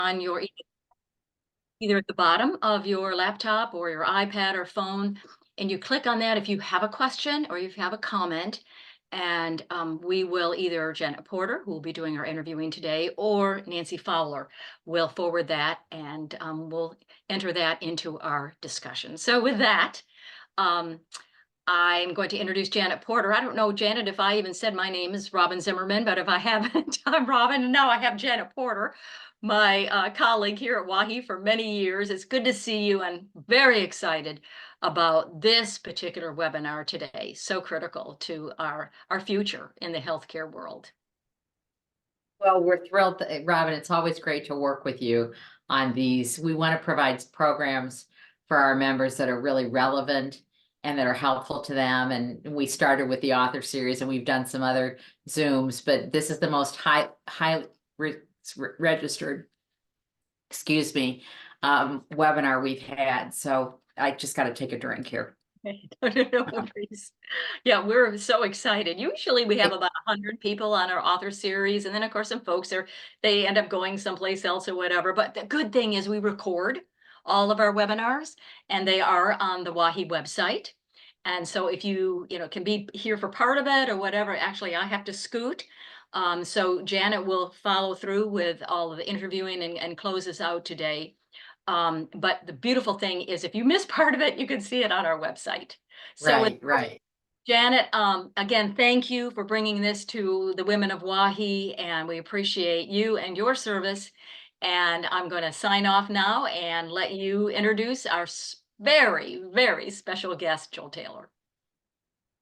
on your either at the bottom of your laptop or your iPad or phone, and you click on that if you have a question or if you have a comment. And we will either Janet Porter, who will be doing our interviewing today, or Nancy Fowler will forward that, and we'll enter that into our discussion. So with that, um, I'm going to introduce Janet Porter. I don't know, Janet, if I even said my name is Robin Zimmerman, but if I haven't, I'm Robin. And now I have Janet Porter, my colleague here at WAHI for many years. It's good to see you and very excited about this particular webinar today. So critical to our future in the healthcare world. Well, we're thrilled, Robin. It's always great to work with you on these. We want to provide programs for our members that are really relevant and that are helpful to them. And we started with the author series, and we've done some other Zooms, but this is the most high registered, excuse me, webinar we've had. So I just got to take a drink here. No worries. Yeah, we're so excited. Usually we have about 100 people on our author series, and then of course some folks they end up going someplace else or whatever. But the good thing is we record all of our webinars, and they are on the WAHI website. And so if you can be here for part of it or whatever, actually I have to scoot. So Janet will follow through with all of the interviewing and close us out today. But the beautiful thing is if you miss part of it, you can see it on our website. So right. Janet, again, thank you for bringing this to the women of WAHI, and we appreciate you and your service. And I'm going to sign off now and let you introduce our very, very special guest, Joel Taylor.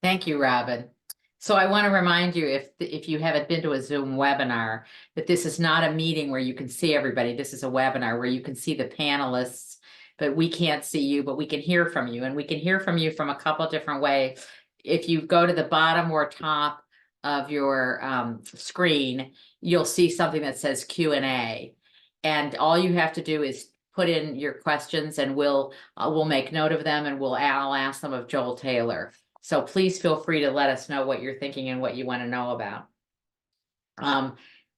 Thank you, Robin. So I want to remind you, if you haven't been to a Zoom webinar, that this is not a meeting where you can see everybody. This is a webinar where you can see the panelists, but we can't see you, but we can hear from you. And we can hear from you from a couple different ways. If you go to the bottom or top of your screen, you'll see something that says Q&A. And all you have to do is put in your questions, and we'll make note of them, and I'll ask them of Joel Taylor. So please feel free to let us know what you're thinking and what you want to know about.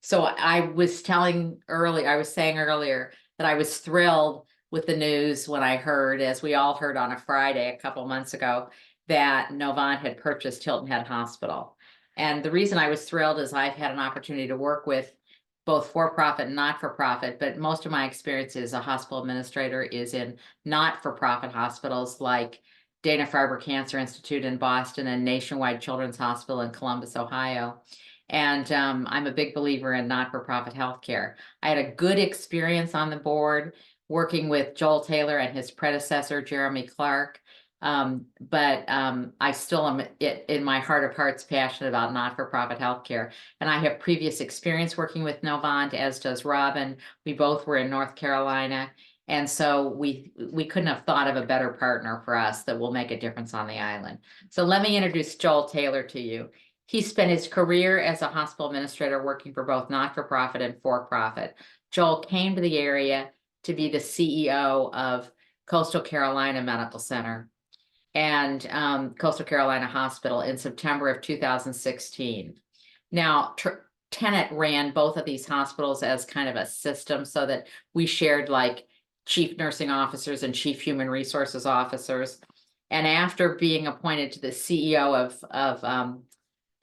So I was saying earlier that I was thrilled with the news when I heard, as we all heard on a Friday a couple months ago, that Novant had purchased Hilton Head Hospital. And the reason I was thrilled is I've had an opportunity to work with both for-profit and not-for-profit, but most of my experience as a hospital administrator is in not-for-profit hospitals like Dana-Farber Cancer Institute in Boston and Nationwide Children's Hospital in Columbus, Ohio. And I'm a big believer in not-for-profit healthcare. I had a good experience on the board working with Joel Taylor and his predecessor, Jeremy Clark. But I still am in my heart of hearts passionate about not-for-profit healthcare. And I have previous experience working with Novant, as does Robin. We both were in North Carolina. And so we couldn't have thought of a better partner for us that will make a difference on the island. So let me introduce Joel Taylor to you. He spent his career as a hospital administrator working for both not-for-profit and for-profit. Joel came to the area to be the CEO of Coastal Carolina Medical Center and Coastal Carolina Hospital in September of 2016. Now, Tenet ran both of these hospitals as kind of a system so that we shared like chief nursing officers and chief human resources officers. And after being appointed to the CEO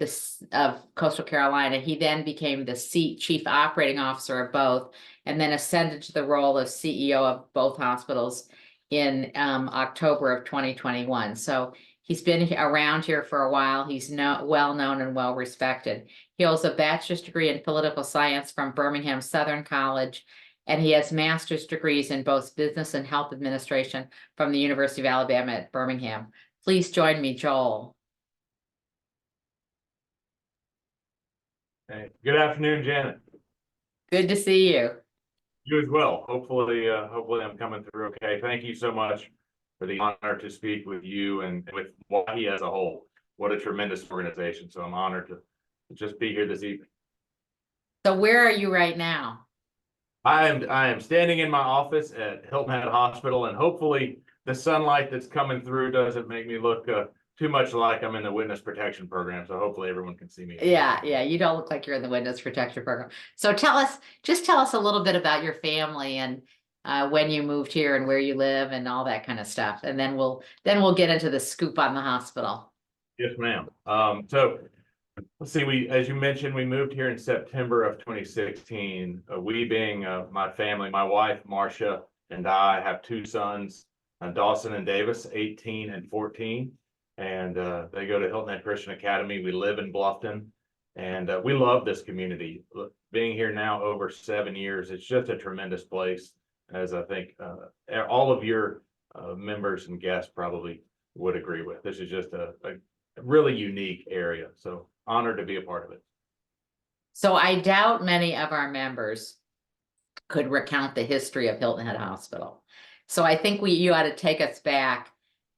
of Coastal Carolina, he then became the chief operating officer of both, and then ascended to the role of CEO of both hospitals in October of 2021. So he's been around here for a while. He's well known and well respected. He holds a bachelor's degree in political science from Birmingham Southern College, and he has master's degrees in both business and health administration from the University of Alabama at Birmingham. Please join me, Joel. Hey, good afternoon, Janet. Good to see you. You as well. Hopefully I'm coming through okay. Thank you so much for the honor to speak with you and with WAHI as a whole. What a tremendous organization. So I'm honored to just be here this evening. So where are you right now? I am standing in my office at Hilton Head Hospital, and hopefully the sunlight that's coming through doesn't make me look too much like I'm in the witness protection program, so hopefully everyone can see me. Yeah, yeah, you don't look like you're in the Witness Protection Program. So just tell us a little bit about your family and when you moved here and where you live and all that kind of stuff. And then we'll get into the scoop on the hospital. Yes, ma'am. So let's see, as you mentioned, we moved here in September of 2016. We being my family, my wife, Marcia, and I have two sons, Dawson and Davis, 18 and 14. And they go to Hilton Head Christian Academy. We live in Bluffton, and we love this community. Being here now over 7 years, it's just a tremendous place, as I think all of your members and guests probably would agree with. This is just a really unique area. So honored to be a part of it. So I doubt many of our members could recount the history of Hilton Head Hospital. So I think you ought to take us back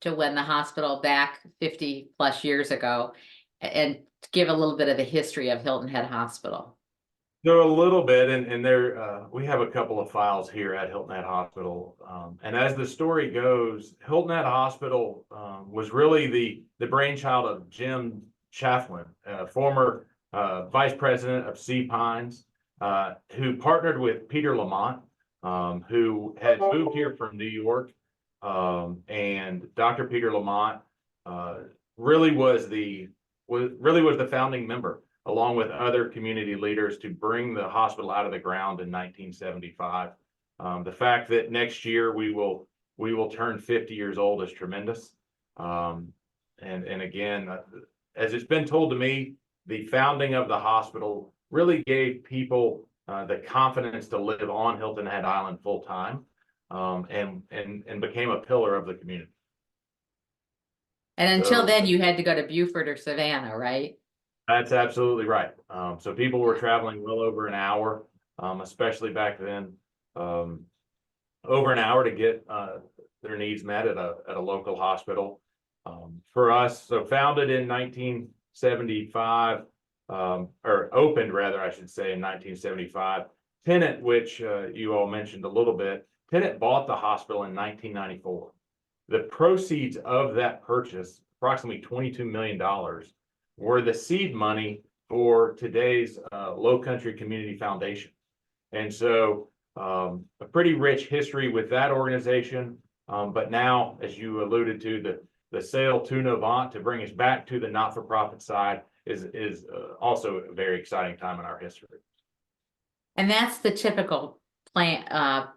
to when the hospital back 50 plus years ago and give a little bit of the history of Hilton Head Hospital. So a little bit, and there we have a couple of files here at Hilton Head Hospital, and as the story goes, Hilton Head Hospital was really the brainchild of Jim Chafflin, former vice president of Sea Pines, who partnered with Peter Lamont, who had moved here from New York, and Dr. Peter Lamont really was the founding member, along with other community leaders, to bring the hospital out of the ground in 1975. The fact that next year we will turn 50 years old is tremendous. And again, as it's been told to me, the founding of the hospital really gave people the confidence to live on Hilton Head Island full time, and became a pillar of the community. And until then, you had to go to Beaufort or Savannah, right? That's absolutely right. So people were traveling well over an hour, especially back then, over an hour to get their needs met at a local hospital. For us, so founded in 1975, or opened rather, I should say, in 1975. Tenant, which you all mentioned a little bit, Tenant bought the hospital in 1994. The proceeds of that purchase, approximately $22 million, were the seed money for today's Low Country Community Foundation. And so a pretty rich history with that organization. But now, as you alluded to, the sale to Novant to bring us back to the not-for-profit side is also a very exciting time in our history. And that's the typical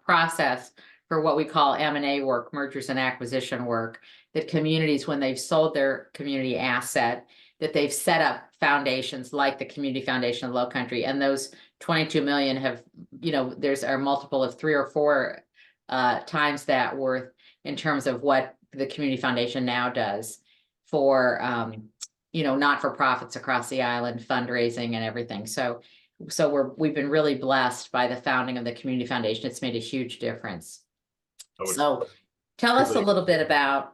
process for what we call M&A work, mergers and acquisition work, that communities, when they've sold their community asset, that they've set up foundations like the Community Foundation of Low Country, and those 22 million have, there's a multiple of 3 or 4 times that worth in terms of what the Community Foundation now does for, not-for-profits across the island, fundraising and everything. So we've been really blessed by the founding of the Community Foundation. It's made a huge difference. So tell us a little bit about,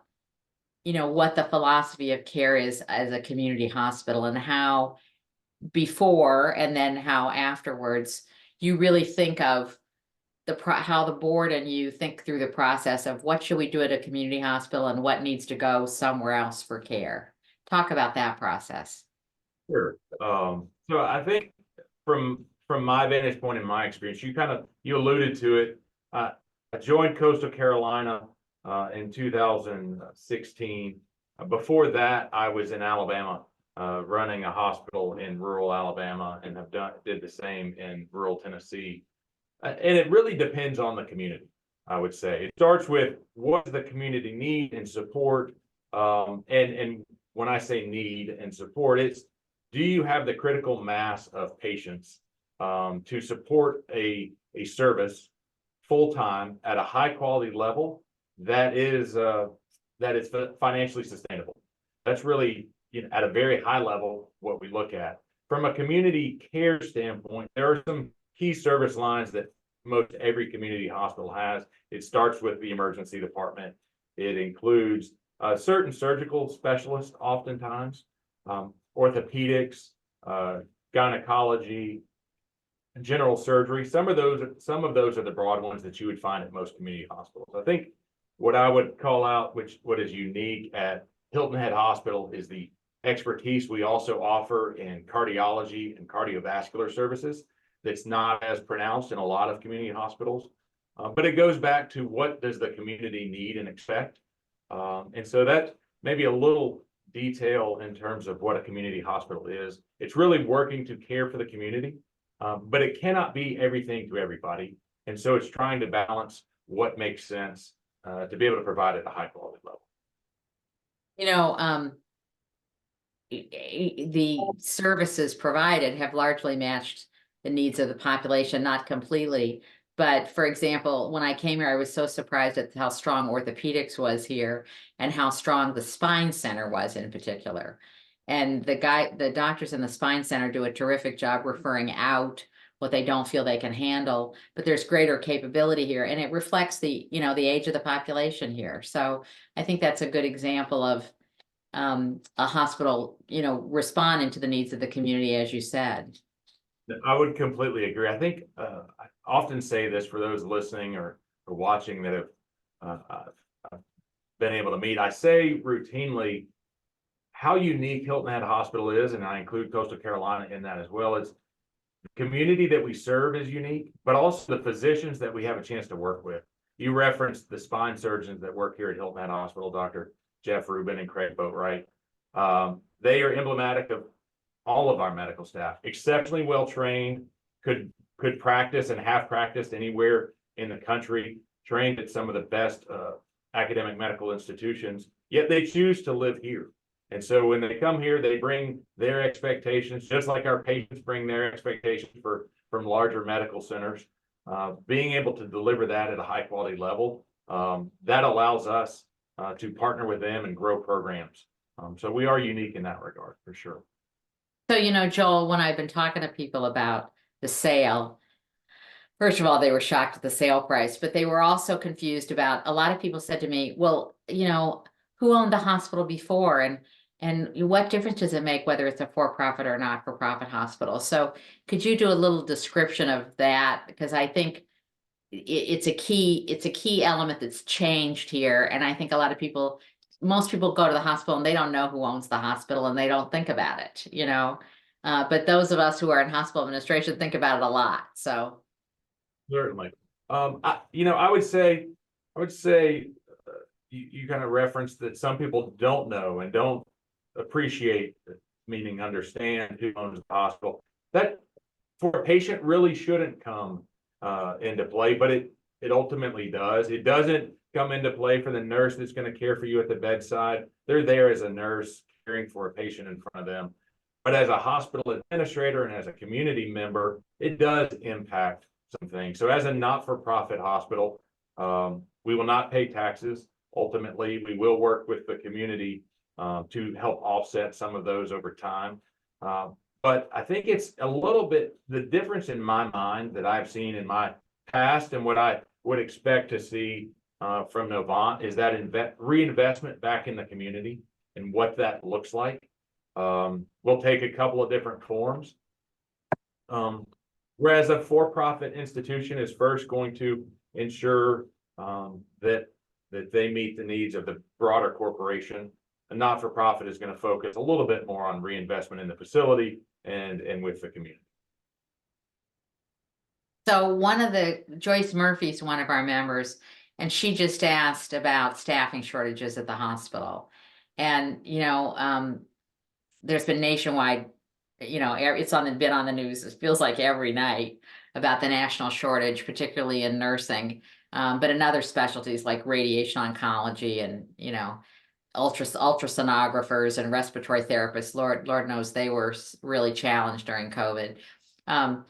what the philosophy of care is as a community hospital, and how before and then how afterwards you really think of how the board and you think through the process of what should we do at a community hospital and what needs to go somewhere else for care. Talk about that process. Sure. So I think from my vantage point and my experience, you alluded to it. I joined Coastal Carolina in 2016. Before that, I was in Alabama, running a hospital in rural Alabama, and did the same in rural Tennessee. And it really depends on the community, I would say. It starts with what does the community need and support. And when I say need and support, it's, do you have the critical mass of patients to support a service full-time at a high quality level that is financially sustainable? That's really, at a very high level what we look at. From a community care standpoint, there are some key service lines that most every community hospital has. It starts with the emergency department. It includes certain surgical specialists, oftentimes, orthopedics, gynecology, general surgery. Some of those are the broad ones that you would find at most community hospitals. I think what I would call out, what is unique at Hilton Head Hospital is the expertise we also offer in cardiology and cardiovascular services that's not as pronounced in a lot of community hospitals. But it goes back to what does the community need and expect. And so that maybe a little detail in terms of what a community hospital is. It's really working to care for the community, but it cannot be everything to everybody. And so it's trying to balance what makes sense to be able to provide at a high quality level. You know, the services provided have largely matched the needs of the population, not completely. But for example, when I came here, I was so surprised at how strong orthopedics was here and how strong the spine center was in particular. And the doctors in the spine center do a terrific job referring out what they don't feel they can handle, but there's greater capability here, and it reflects the, you know, the age of the population here. So I think that's a good example of a hospital, you know, responding to the needs of the community, as you said. I would completely agree. I think I often say this for those listening or watching that have been able to meet. I say routinely how unique Hilton Head Hospital is, and I include Coastal Carolina in that as well. It's the community that we serve is unique, but also the physicians that we have a chance to work with. You referenced the spine surgeons that work here at Hilton Head Hospital, Dr. Jeff Rubin and Craig Boatwright. They are emblematic of all of our medical staff, exceptionally well trained, could practice and have practiced anywhere in the country, trained at some of the best academic medical institutions, yet they choose to live here. And so when they come here, they bring their expectations, just like our patients bring their expectations from larger medical centers. Being able to deliver that at a high quality level, that allows us to partner with them and grow programs. So we are unique in that regard, for sure. So, you know, Joel, when I've been talking to people about the sale, first of all, they were shocked at the sale price, but they were also confused about, a lot of people said to me, well, you know, who owned the hospital before? And what difference does it make whether it's a for-profit or not-for-profit hospital? So could you do a little description of that? Because I think it's a key element that's changed here. And I think a lot of people, most people go to the hospital and they don't know who owns the hospital and they don't think about it, you know? But those of us who are in hospital administration think about it a lot, so. Certainly. I would say you kind of referenced that some people don't know and don't appreciate, meaning understand who owns the hospital. That for a patient really shouldn't come into play, but it ultimately does. It doesn't come into play for the nurse that's going to care for you at the bedside. They're there as a nurse caring for a patient in front of them. But as a hospital administrator and as a community member, it does impact some things. So as a not-for-profit hospital, we will not pay taxes. Ultimately, we will work with the community to help offset some of those over time. But I think it's a little bit the difference in my mind that I've seen in my past and what I would expect to see from Novant is that reinvestment back in the community and what that looks like. Will take a couple of different forms. Whereas a for-profit institution is first going to ensure that they meet the needs of the broader corporation. A not-for-profit is going to focus a little bit more on reinvestment in the facility and with the community. So Joyce Murphy's one of our members, and she just asked about staffing shortages at the hospital. And, you know, there's been nationwide, you know, been on the news, it feels like every night, about the national shortage, particularly in nursing, but in other specialties like radiation oncology and, you know, ultrasonographers and respiratory therapists. Lord knows they were really challenged during COVID. Talk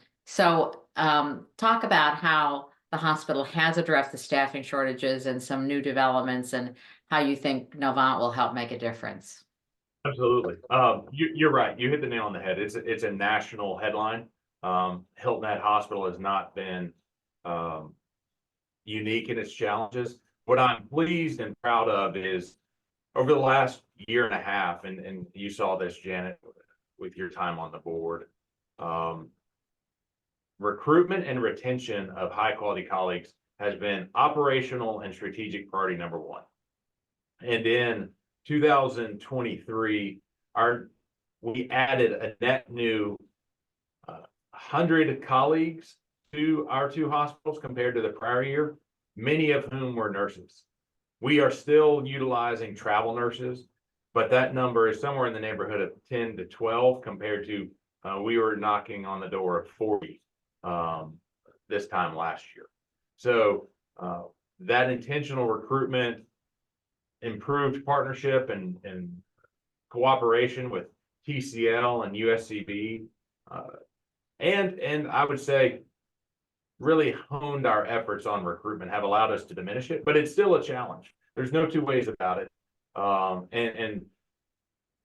about how the hospital has addressed the staffing shortages and some new developments and how you think Novant will help make a difference. Absolutely. You're right. You hit the nail on the head. It's a national headline. Hilton Head Hospital has not been unique in its challenges. What I'm pleased and proud of is over the last year and a half, and you saw this, Janet, with your time on the board, recruitment and retention of high quality colleagues has been operational and strategic priority number one. And in 2023, we added a net new 100 colleagues to our two hospitals compared to the prior year, many of whom were nurses. We are still utilizing travel nurses, but that number is somewhere in the neighborhood of 10 to 12 compared to we were knocking on the door of 40 this time last year. So that intentional recruitment, improved partnership and cooperation with TCL and USCB, and I would say really honed our efforts on recruitment, have allowed us to diminish it, but it's still a challenge. There's no two ways about it. And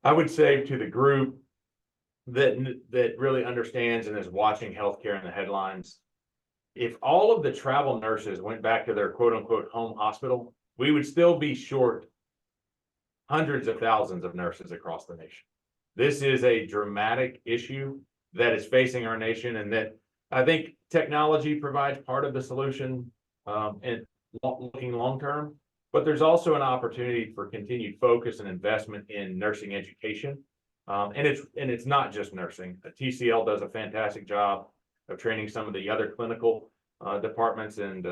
I would say to the group that really understands and is watching healthcare in the headlines, if all of the travel nurses went back to their quote unquote home hospital, we would still be short hundreds of thousands of nurses across the nation. This is a dramatic issue that is facing our nation, and that I think technology provides part of the solution and looking long term, but there's also an opportunity for continued focus and investment in nursing education. And it's not just nursing. TCL does a fantastic job of training some of the other clinical departments and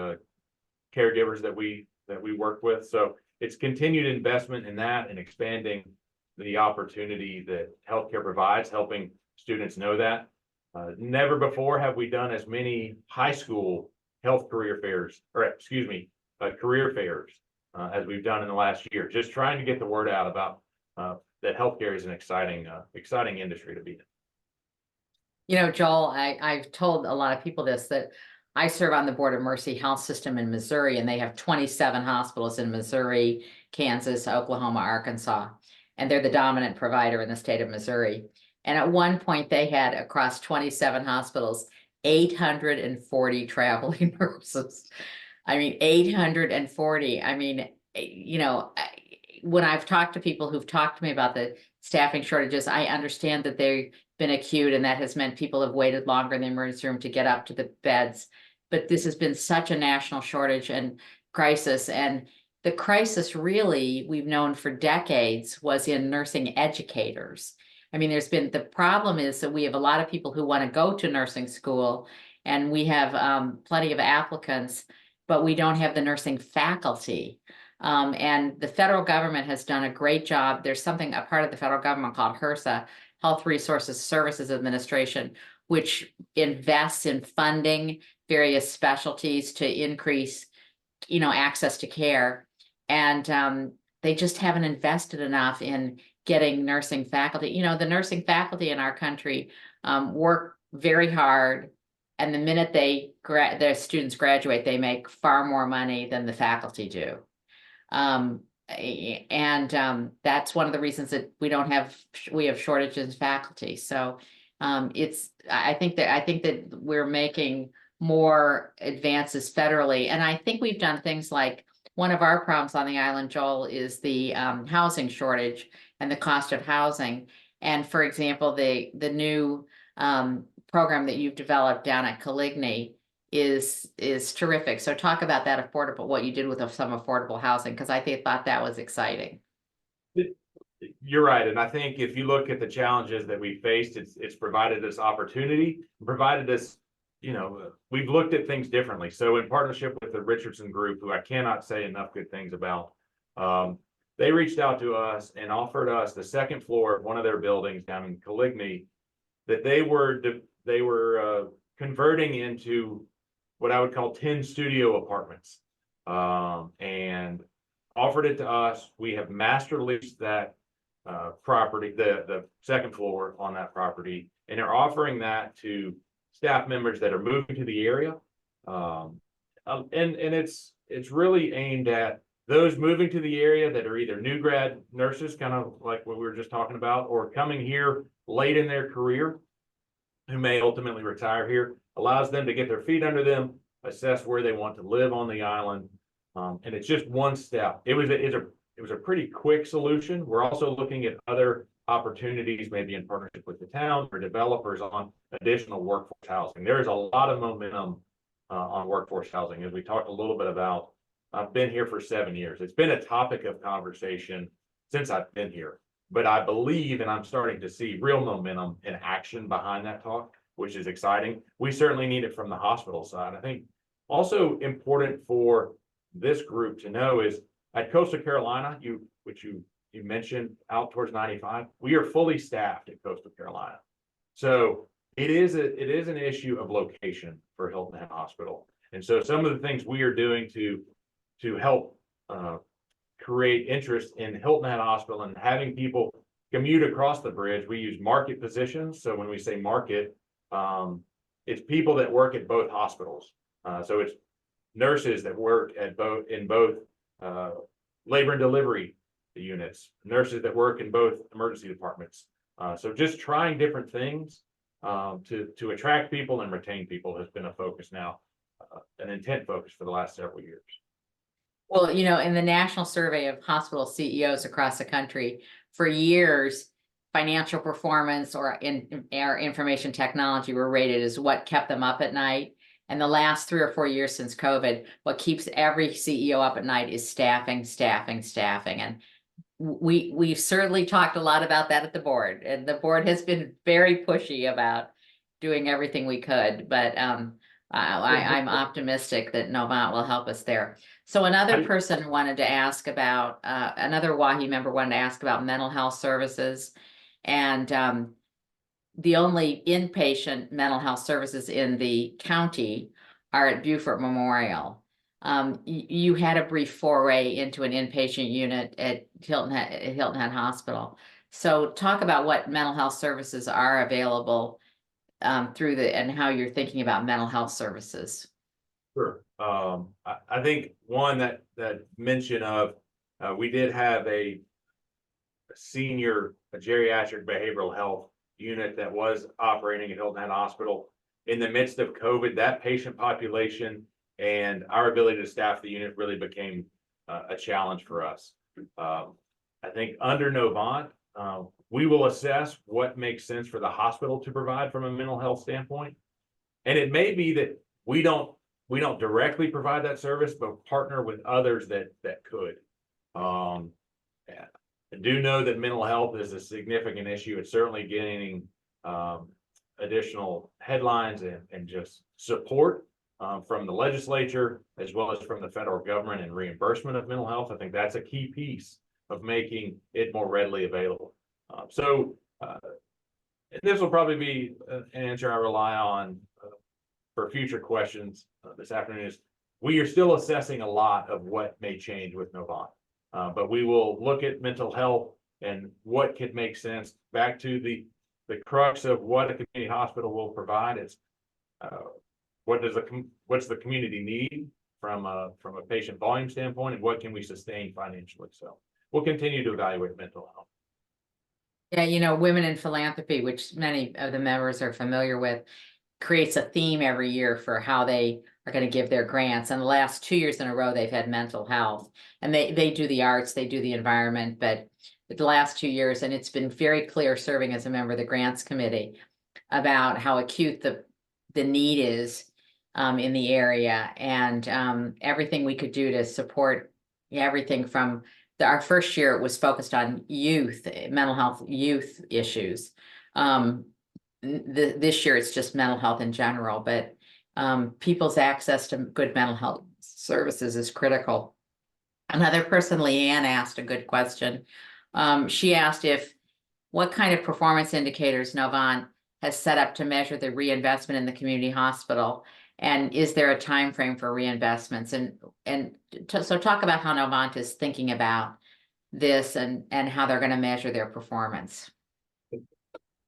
caregivers that we work with. So it's continued investment in that and expanding the opportunity that healthcare provides, helping students know that. Never before have we done as many high school health career fairs, or excuse me, career fairs as we've done in the last year. Just trying to get the word out about that healthcare is an exciting industry to be in. You know, Joel, I've told a lot of people this, that I serve on the board of Mercy Health System in Missouri, and they have 27 hospitals in Missouri, Kansas, Oklahoma, Arkansas, and they're the dominant provider in the state of Missouri. And at one point they had, across 27 hospitals, 840 traveling nurses. I mean, 840. I mean, you know, when I've talked to people who've talked to me about the staffing shortages, I understand that they've been acute, and that has meant people have waited longer in the emergency room to get up to the beds. But this has been such a national shortage and crisis. And the crisis really, we've known for decades, was in nursing educators. I mean, the problem is that we have a lot of people who want to go to nursing school, and we have plenty of applicants, but we don't have the nursing faculty. And the federal government has done a great job. There's a part of the federal government called HRSA, Health Resources Services Administration, which invests in funding various specialties to increase, access to care. And they just haven't invested enough in getting nursing faculty. The nursing faculty in our country work very hard, and the minute their students graduate, they make far more money than the faculty do. That's one of the reasons that we have shortages in faculty. So I think that we're making more advances federally, and I think we've done things like, one of our problems on the island, Joel, is the housing shortage and the cost of housing. And for example, the new program that you've developed down at Coligny is terrific. So talk about that what you did with some affordable housing, because I thought that was exciting. You're right. And I think if you look at the challenges that we faced, it's provided us opportunity, provided us, we've looked at things differently. So in partnership with the Richardson Group, who I cannot say enough good things about, they reached out to us and offered us the second floor of one of their buildings down in Coligny that they were converting into what I would call 10 studio apartments, and offered it to us. We have master leased that property, the second floor on that property, and they're offering that to staff members that are moving to the area. And it's really aimed at those moving to the area that are either new grad nurses, kind of like what we were just talking about, or coming here late in their career, who may ultimately retire here. Allows them to get their feet under them, assess where they want to live on the island. And it's just one step. It was a pretty quick solution. We're also looking at other opportunities, maybe in partnership with the town or developers, on additional workforce housing. There is a lot of momentum on workforce housing. As we talked a little bit about, I've been here for 7 years. It's been a topic of conversation since I've been here. But I believe, and I'm starting to see real momentum and action behind that talk, which is exciting. We certainly need it from the hospital side. I think also important for this group to know is at Coastal Carolina, which you mentioned out towards 95, we are fully staffed at Coastal Carolina. So it is an issue of location for Hilton Head Hospital. And so some of the things we are doing to help create interest in Hilton Head Hospital and having people commute across the bridge, we use market positions. So when we say market, it's people that work at both hospitals. So it's nurses that work at both labor and delivery units, nurses that work in both emergency departments. So just trying different things to attract people and retain people has been a focus now, an intent focus for the last several years. Well, you know, in the national survey of hospital CEOs across the country, for years, financial performance or information technology were rated as what kept them up at night. And the last 3 or 4 years since COVID, what keeps every CEO up at night is staffing. And we've certainly talked a lot about that at the board, and the board has been very pushy about doing everything we could, but I'm optimistic that Novant will help us there. So another person wanted to ask about, another WAHI member wanted to ask about mental health services. And the only inpatient mental health services in the county are at Beaufort Memorial. You had a brief foray into an inpatient unit at Hilton Head Hospital. So talk about what mental health services are available and how you're thinking about mental health services. Sure. I think one that mention of we did have a geriatric behavioral health unit that was operating at Hilton Head Hospital in the midst of COVID. That patient population and our ability to staff the unit really became a challenge for us. I think under Novant, we will assess what makes sense for the hospital to provide from a mental health standpoint. And it may be that we don't directly provide that service, but partner with others that could. I do know that mental health is a significant issue. It's certainly gaining additional headlines and just support from the legislature, as well as from the federal government and reimbursement of mental health. I think that's a key piece of making it more readily available. This will probably be an answer I rely on for future questions this afternoon. Is we are still assessing a lot of what may change with Novant, but we will look at mental health and what could make sense. Back to the crux of what a community hospital will provide is what's the community need from a patient volume standpoint, and what can we sustain financially. So we'll continue to evaluate mental health. Yeah, you know, Women in Philanthropy, which many of the members are familiar with, creates a theme every year for how they are going to give their grants. And the last 2 years in a row, they've had mental health, and they do the arts, they do the environment, but the last 2 years, and it's been very clear serving as a member of the grants committee about how acute the need is in the area, and everything we could do to support everything from our first year, it was focused on youth, mental health, youth issues. This year, it's just mental health in general, but people's access to good mental health services is critical. Another person, Leanne, asked a good question. She asked what kind of performance indicators Novant has set up to measure the reinvestment in the community hospital, and is there a time frame for reinvestments? So talk about how Novant is thinking about this and how they're going to measure their performance.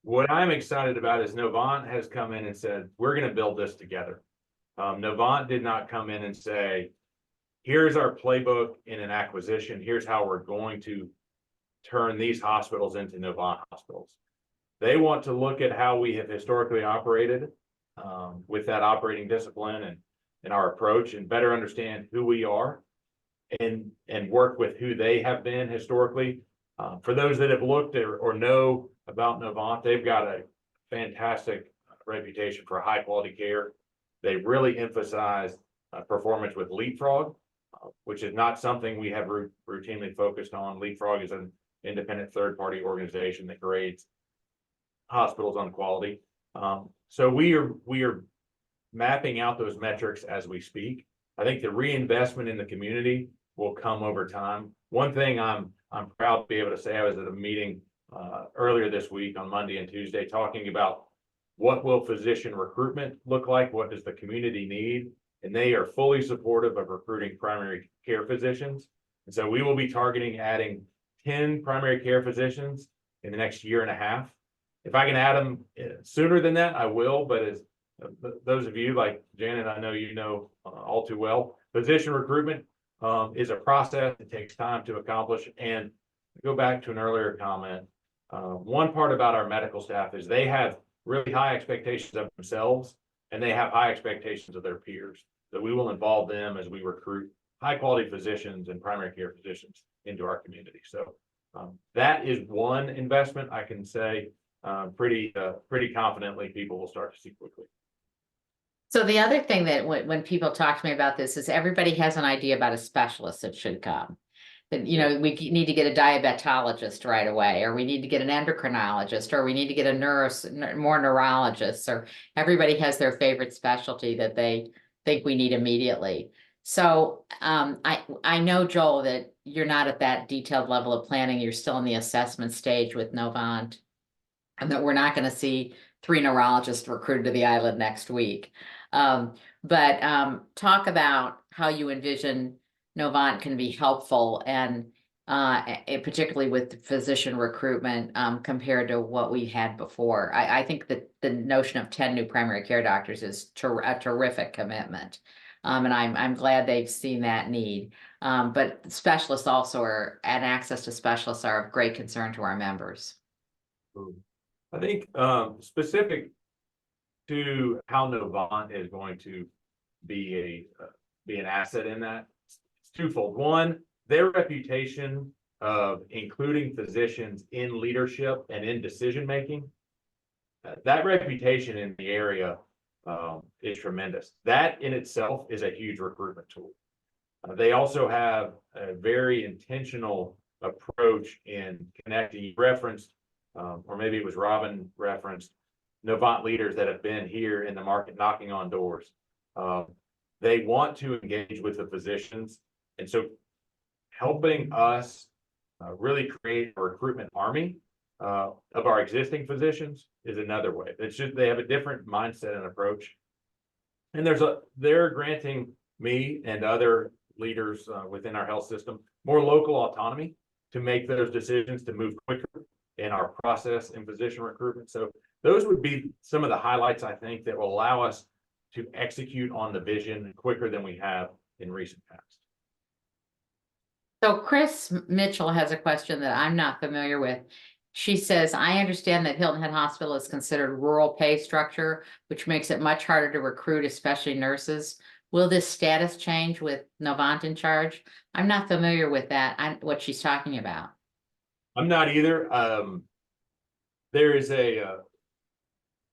What I'm excited about is Novant has come in and said, we're going to build this together. Novant did not come in and say, here's our playbook in an acquisition. Here's how we're going to turn these hospitals into Novant hospitals. They want to look at how we have historically operated with that operating discipline and our approach, and better understand who we are and work with who they have been historically. For those that have looked or know about Novant, they've got a fantastic reputation for high quality care. They really emphasize performance with Leapfrog, which is not something we have routinely focused on. Leapfrog is independent third-party organization that grades hospitals on quality. So we are mapping out those metrics as we speak. I think the reinvestment in the community will come over time. One thing I'm proud to be able to say, I was at a meeting earlier this week on Monday and Tuesday talking about what will physician recruitment look like, what does the community need, and they are fully supportive of recruiting primary care physicians. And so we will be targeting adding 10 primary care physicians in the next year and a half. If I can add them sooner than that, I will, but as those of you like Janet, I know you know all too well, physician recruitment is a process. It takes time to accomplish. And go back to an earlier comment. One part about our medical staff is they have really high expectations of themselves, and they have high expectations of their peers. So we will involve them as we recruit high quality physicians and primary care physicians into our community. So that is one investment I can say pretty confidently people will start to see quickly. So the other thing that when people talk to me about this is everybody has an idea about a specialist that should come. That, you know, we need to get a diabetologist right away, or we need to get an endocrinologist, or we need to get a more neurologists, or everybody has their favorite specialty that they think we need immediately. So I know, Joel, that you're not at that detailed level of planning. You're still in the assessment stage with Novant, and that we're not going to see 3 neurologists recruited to the island next week. But talk about how you envision Novant can be helpful, and particularly with physician recruitment compared to what we had before. I think that the notion of 10 new primary care doctors is a terrific commitment. And I'm glad they've seen that need. But specialists also and access to specialists are of great concern to our members. I think specific to how Novant is going to be an asset in that, it's twofold. One, their reputation of including physicians in leadership and in decision making, that reputation in the area is tremendous. That in itself is a huge recruitment tool. They also have a very intentional approach in connecting. You referenced, or maybe it was Robin referenced, Novant leaders that have been here in the market knocking on doors. They want to engage with the physicians. And so helping us really create a recruitment army of our existing physicians is another way. It's just they have a different mindset and approach. And they're granting me and other leaders within our health system more local autonomy to make those decisions, to move quicker in our process in physician recruitment. So those would be some of the highlights, I think, that will allow us to execute on the vision quicker than we have in recent past. So Chris Mitchell has a question that I'm not familiar with. She says, I understand that Hilton Head Hospital is considered rural pay structure, which makes it much harder to recruit, especially nurses. Will this status change with Novant in charge? I'm not familiar with that, what she's talking about. I'm not either. There is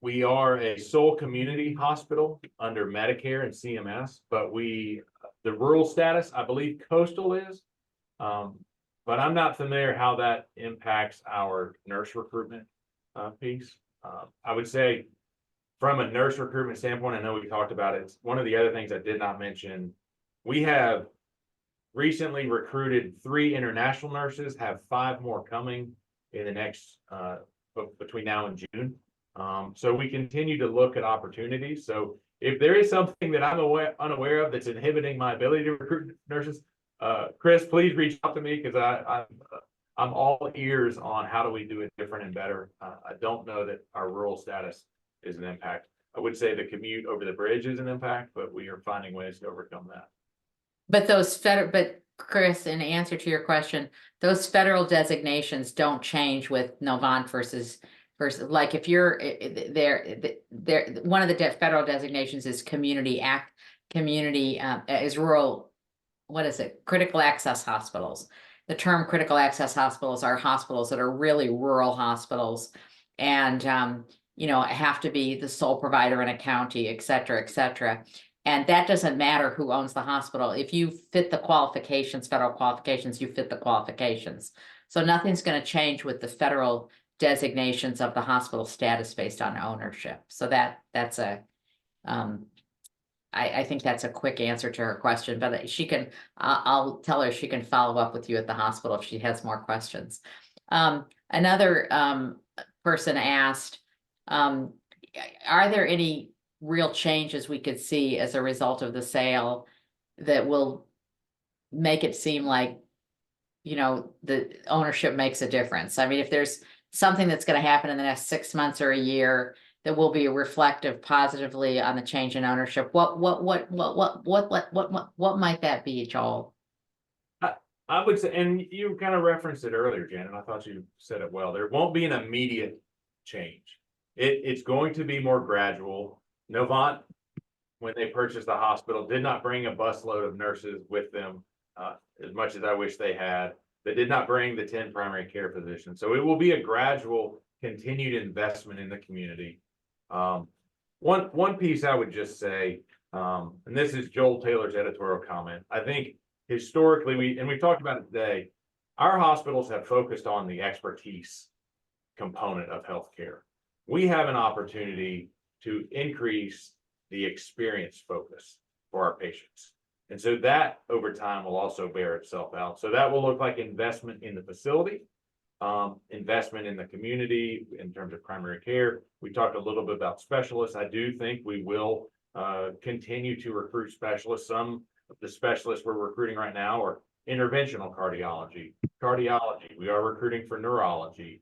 we are a sole community hospital under Medicare and CMS, but the rural status, I believe coastal is, but I'm not familiar how that impacts our nurse recruitment piece. I would say from a nurse recruitment standpoint, I know we talked about it. It's one of the other things I did not mention. We have recently recruited 3 international nurses, have 5 more coming in the next, between now and June. So we continue to look at opportunities. So if there is something that I'm unaware of that's inhibiting my ability to recruit nurses, Chris, please reach out to me, because I'm all ears on how do we do it different and better. I don't know that our rural status is an impact. I would say the commute over the bridge is an impact, but we are finding ways to overcome that. But Chris, in answer to your question, those federal designations don't change with Novant versus like if you're there, one of the federal designations is is rural. What is it? Critical access hospitals. The term critical access hospitals are hospitals that are really rural hospitals, and have to be the sole provider in a county, et cetera, et cetera. And that doesn't matter who owns the hospital. If you fit the qualifications, federal qualifications, you fit the qualifications. So nothing's gonna change with the federal designations of the hospital status based on ownership. So that's a, I think that's a quick answer to her question, but she can, I'll tell her she can follow up with you at the hospital if she has more questions. Another, person asked, are there any real changes we could see as a result of the sale that will make it seem like, you know, the ownership makes a difference? I mean, if there's something that's gonna happen in the next 6 months or a year that will be reflective positively on the change in ownership, what might that be, Joel? I would say, and you kind of referenced it earlier, Janet, I thought you said it well, there won't be an immediate change. It's going to be more gradual. Novant, when they purchased the hospital, did not bring a busload of nurses with them, as much as I wish they had. They did not bring the 10 primary care physicians. So it will be a gradual, continued investment in the community. One piece I would just say, and this is Joel Taylor's editorial comment. I think historically, we talked about it today, our hospitals have focused on the expertise component of healthcare. We have an opportunity to increase the experience focus for our patients. And so that over time will also bear itself out. So that will look like investment in the facility, investment in the community in terms of primary care. We talked a little bit about specialists. I do think we will continue to recruit specialists. Some of the specialists we're recruiting right now are interventional cardiology. We are recruiting for neurology.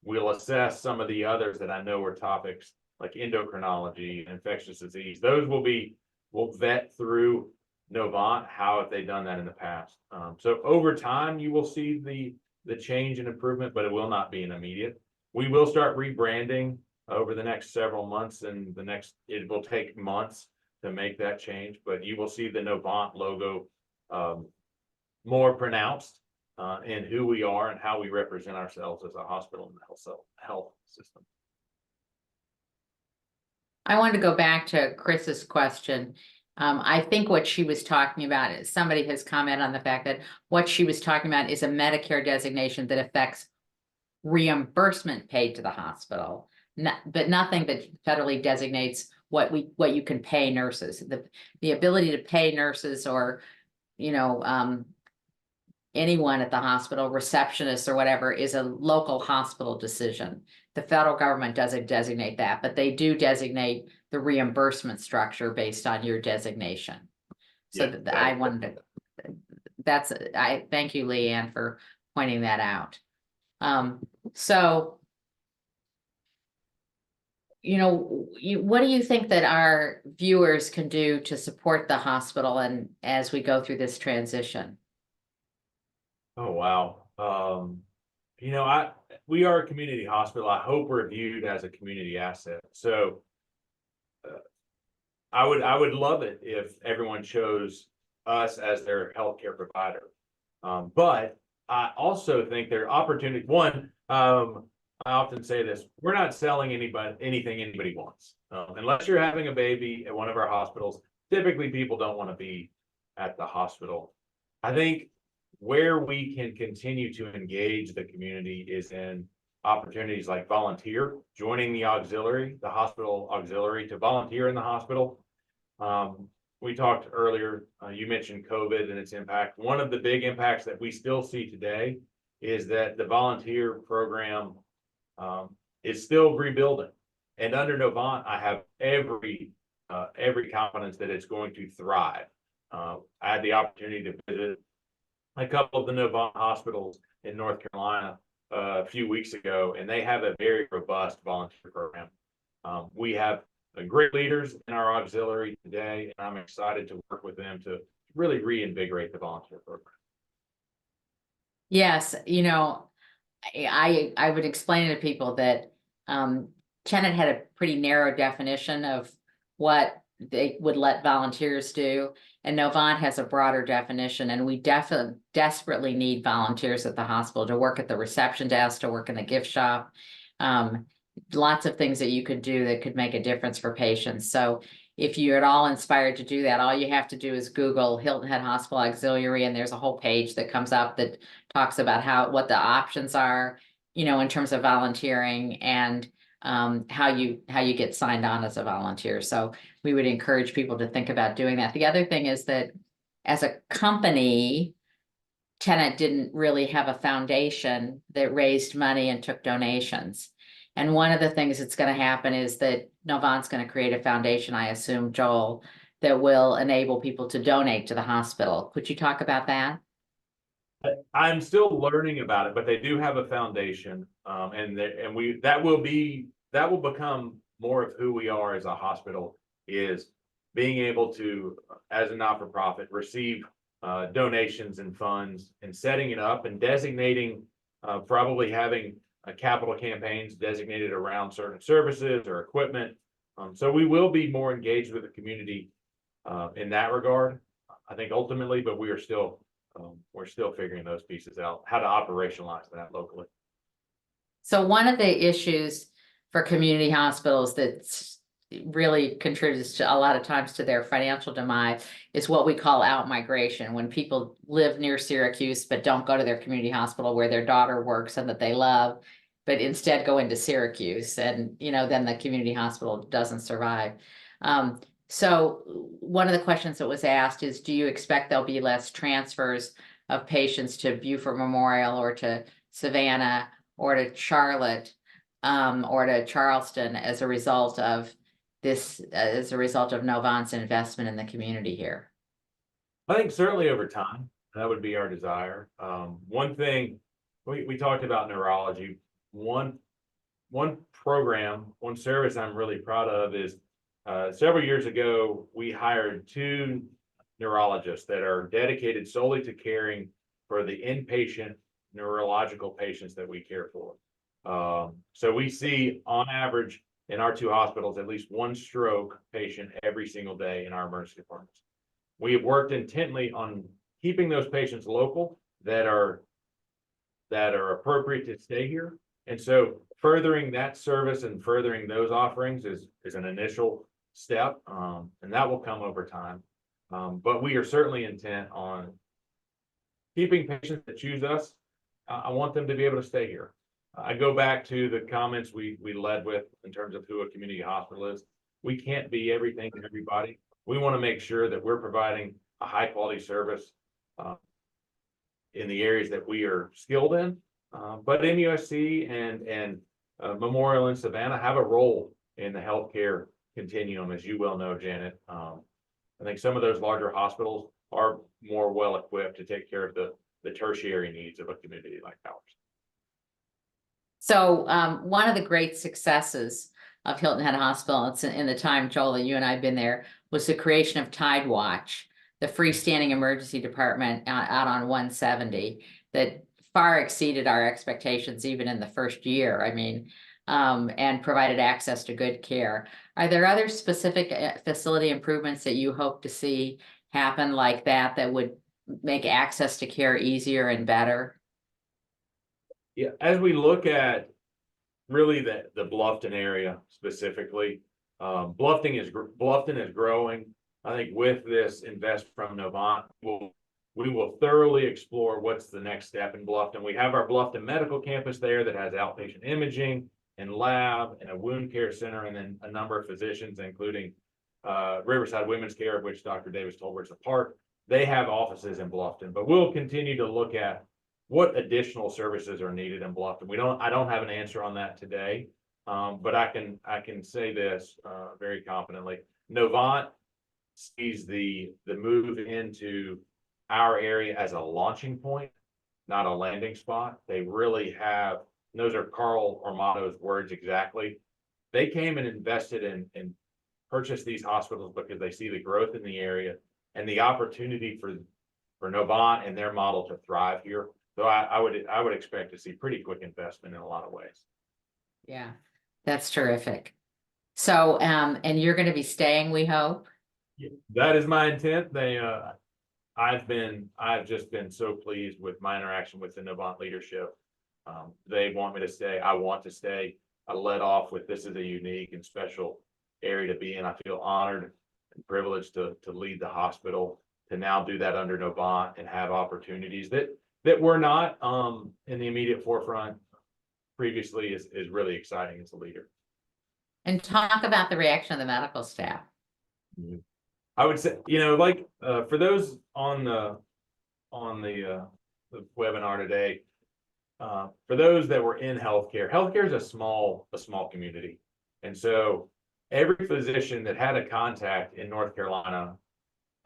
We'll assess some of the others that I know are topics like endocrinology and infectious disease. Those we'll vet through Novant. How have they done that in the past? So over time, you will see the change and improvement, but it will not be an immediate. We will start rebranding over the next several months, and it will take months to make that change, but you will see the Novant logo more pronounced in who we are and how we represent ourselves as a hospital and health system. I wanted to go back to Chris's question. I think what she was talking about is somebody has commented on the fact that what she was talking about is a Medicare designation that affects reimbursement paid to the hospital, but nothing that federally designates what you can pay nurses. The ability to pay nurses or, you know, anyone at the hospital, receptionists or whatever, is a local hospital decision. The federal government doesn't designate that, but they do designate the reimbursement structure based on your designation. So Yeah, I wanted to, I thank you, Leanne, for pointing that out. So, you know, what do you think that our viewers can do to support the hospital and as we go through this transition? Oh, wow. You know, we are a community hospital. I hope we're viewed as a community asset. So I would love it if everyone chose us as their healthcare provider. But I also think there are opportunities. One, I often say this: we're not selling anything anybody wants. Unless you're having a baby at one of our hospitals, typically people don't want to be at the hospital. I think where we can continue to engage the community is in opportunities like volunteer, joining the hospital auxiliary to volunteer in the hospital. We talked earlier, you mentioned COVID and its impact. One of the big impacts that we still see today is that the volunteer program is still rebuilding. And under Novant, I have every confidence that it's going to thrive. I had the opportunity to visit a couple of the Novant hospitals in North Carolina a few weeks ago, and they have a very robust volunteer program. We have great leaders in our auxiliary today, and I'm excited to work with them to really reinvigorate the volunteer program. Yes, you know, I would explain to people that Tenet had a pretty narrow definition of what they would let volunteers do, and Novant has a broader definition, and we desperately need volunteers at the hospital to work at the reception desk, to work in the gift shop. Lots of things that you could do that could make a difference for patients. So if you're at all inspired to do that, all you have to do is Google Hilton Head Hospital Auxiliary, and there's a whole page that comes up that talks about what the options are, in terms of volunteering and how you get signed on as a volunteer. So we would encourage people to think about doing that. The other thing is that as a company, Tenet didn't really have a foundation that raised money and took donations. And one of the things that's going to happen is that Novant's going to create a foundation, I assume, Joel, that will enable people to donate to the hospital. Could you talk about that? I'm still learning about it, but they do have a foundation, that will become more of who we are as a hospital, is being able to, as a not-for-profit, receive donations and funds, and setting it up and designating, probably having capital campaigns designated around certain services or equipment. So we will be more engaged with the community in that regard, I think, ultimately, but we're still figuring those pieces out, how to operationalize that locally. So one of the issues for community hospitals that really contributes to a lot of times to their financial demise is what we call out migration, when people live near Syracuse but don't go to their community hospital where their daughter works and that they love, but instead go into Syracuse, and then the community hospital doesn't survive. So one of the questions that was asked is, do you expect there'll be less transfers of patients to Beaufort Memorial or to Savannah or to Charlotte or to Charleston as a result of Novant's investment in the community here? I think certainly over time, that would be our desire. One thing we talked about neurology. One program, one service I'm really proud of is several years ago, we hired 2 neurologists that are dedicated solely to caring for the inpatient neurological patients that we care for. So we see on average in our 2 hospitals at least 1 stroke patient every single day in our emergency departments. We have worked intently on keeping those patients local that are appropriate to stay here. And so furthering that service and furthering those offerings is an initial step, and that will come over time. But we are certainly intent on keeping patients that choose us. I want them to be able to stay here. I go back to the comments we led with in terms of who a community hospital is. We can't be everything to everybody. We want to make sure that we're providing a high quality service in the areas that we are skilled in. But MUSC and Memorial and Savannah have a role in the healthcare continuum, as you well know, Janet. I think some of those larger hospitals are more well equipped to take care of the tertiary needs of a community like ours. So one of the great successes of Hilton Head Hospital, it's in the time, Joel, that you and I have been there, was the creation of Tide Watch, the freestanding emergency department out on 170 that far exceeded our expectations even in the first year. I mean, and provided access to good care. Are there other specific facility improvements that you hope to see happen like that would make access to care easier and better? Yeah, as we look at really the Bluffton area specifically, Bluffton is growing. I think with this investment from Novant, we will thoroughly explore what's the next step in Bluffton. We have our Bluffton Medical Campus there that has outpatient imaging and lab and a wound care center, and then a number of physicians, including Riverside Women's Care, of which Dr. Davis Tolbert's a part. They have offices in Bluffton, but we'll continue to look at what additional services are needed in Bluffton. I don't have an answer on that today, but I can say this very confidently. Novant sees the move into our area as a launching point, not a landing spot. They really have, and those are Carl Armato's words exactly. They came and invested and purchased these hospitals because they see the growth in the area and the opportunity for Novant and their model to thrive here. So I would expect to see pretty quick investment in a lot of ways. Yeah, that's terrific. So, and you're going to be staying, we hope. Yeah, that is my intent. I've just been so pleased with my interaction with the Novant leadership. They want me to stay. I want to stay. I led off with, this is a unique and special area to be in. I feel honored privileged to lead the hospital, to now do that under Novant and have opportunities that were not in the immediate forefront previously is really exciting as a leader. And talk about the reaction of the medical staff. I would say, like for those on the webinar today, for those that were in healthcare is a small community, and so every physician that had a contact in North Carolina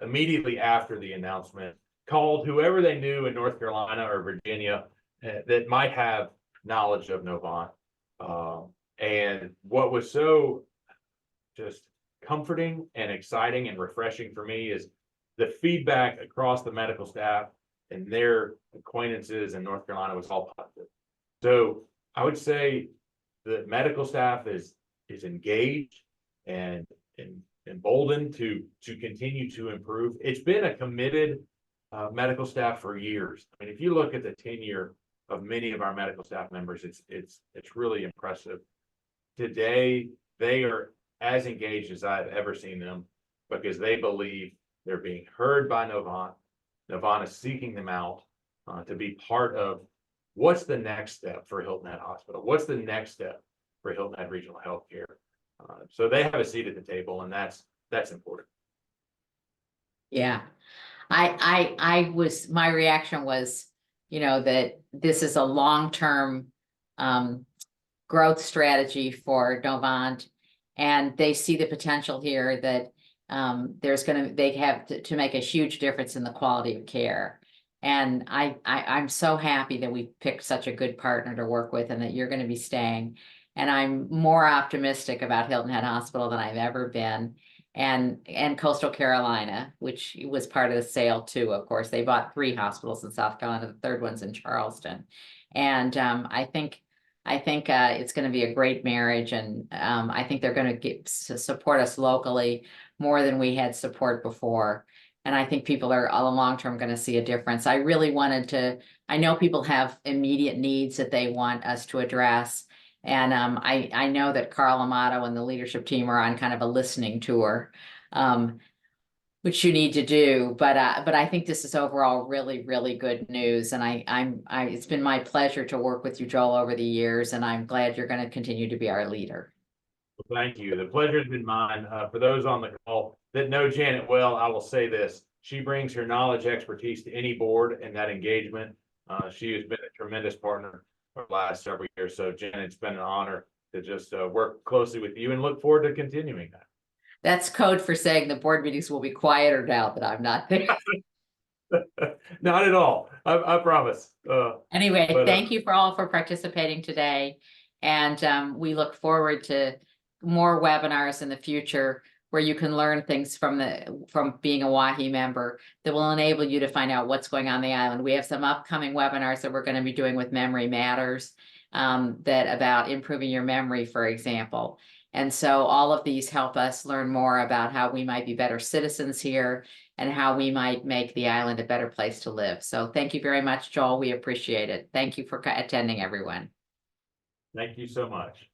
immediately after the announcement called whoever they knew in North Carolina or Virginia that might have knowledge of Novant. And what was so just comforting and exciting and refreshing for me is the feedback across the medical staff and their acquaintances in North Carolina was all positive. So I would say the medical staff is engaged and emboldened to continue to improve. It's been a committed medical staff for years. I mean, if you look at the tenure of many of our medical staff members, it's really impressive. Today, they are as engaged as I've ever seen them because they believe they're being heard by Novant. Novant is seeking them out to be part of what's the next step for Hilton Head Hospital? What's the next step for Hilton Head Regional Healthcare? So they have a seat at the table, and that's important. Yeah, my reaction was, that this is a long-term growth strategy for Novant, and they see the potential here that they have to make a huge difference in the quality of care. And I'm so happy that we picked such a good partner to work with and that you're going to be staying. And I'm more optimistic about Hilton Head Hospital than I've ever been. And Coastal Carolina, which was part of the sale too, of course. They bought 3 hospitals in South Carolina, the third one's in Charleston. And I think it's going to be a great marriage, and I think they're going to support us locally more than we had support before. And I think people are all long term going to see a difference. I really I know people have immediate needs that they want us to address. And I know that Carl Amato and the leadership team are on kind of a listening tour, which you need to do. But I think this is overall really, really good news. And it's been my pleasure to work with you, Joel, over the years, and I'm glad you're going to continue to be our leader. Well, thank you. The pleasure has been mine. For those on the call that know Janet well, I will say this. She brings her knowledge, expertise to any board and that engagement. She has been a tremendous partner for the last several years. So Janet, it's been an honor to just work closely with you and look forward to continuing that. That's code for saying the board meetings will be quieter now that I'm not there. Not at all. I promise. Anyway, thank you all for participating today. And we look forward to more webinars in the future where you can learn things from being a WAHI member that will enable you to find out what's going on the island. We have some upcoming webinars that we're going to be doing with Memory Matters, that about improving your memory, for example. And so all of these help us learn more about how we might be better citizens here and how we might make the island a better place to live. So thank you very much, Joel. We appreciate it. Thank you for attending, everyone. Thank you so much.